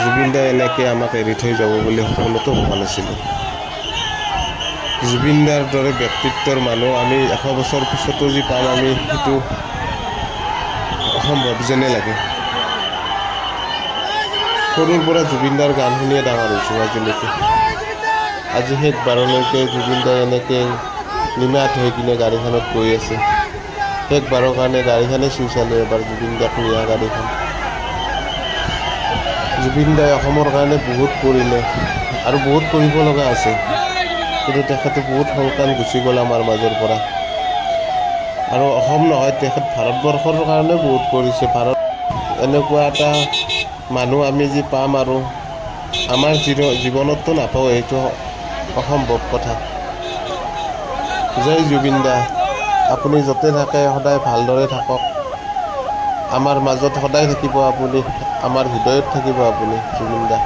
জুবিন দাই এনেকৈ আমাক এৰি থৈ যাব বুলি সপোনতো ভবা নাছিলোঁ। জুবিন দাৰ দৰে ব্যক্তিত্বৰ মানুহ আমি 100 বছৰ পিছতো যি পাম, আমি সেইটো অসম্ভৱ যেনে লাগে। সৰুৰ পৰা জুবিন দাৰ গান শুনিয়ে ডাঙৰ হৈছোঁ আজিলৈকে। আজি শেষবাৰলৈকে জুবিন দাই এনেকৈ নিমাত হৈ কিনে গাড়ীখনত গৈ আছে। শেষবাৰৰ কাৰণে গাড়ীখনেই চুই চালোঁ এবাৰ, জুবিন দাক নিয়া গাড়ীখন। জুবিন দাই অসমৰ কাৰণে বহুত কৰিলে আৰু বহুত কৰিব লগা আছে, কিন্তু তেখেতে বহুত সোনকাল গুচি গ'ল আমাৰ মাজৰ পৰা। আৰু অসম নহয়, তেখেত ভাৰতবৰ্ষৰ কাৰণে বহুত কৰিছে। এনেকুৱা এটা মানুহ আমি যি পাম আৰু আমাৰ জীৱনততো নাপাওঁ, এইটো অসম্ভৱ কথা। জয় জুবিন দা, আপুনি য'তে থাকে সদায় ভালদৰে থাকক। আমাৰ মাজত সদায় থাকিব আপুনি, আমাৰ হৃদয়ত থাকিব আপুনি জুবিন দা।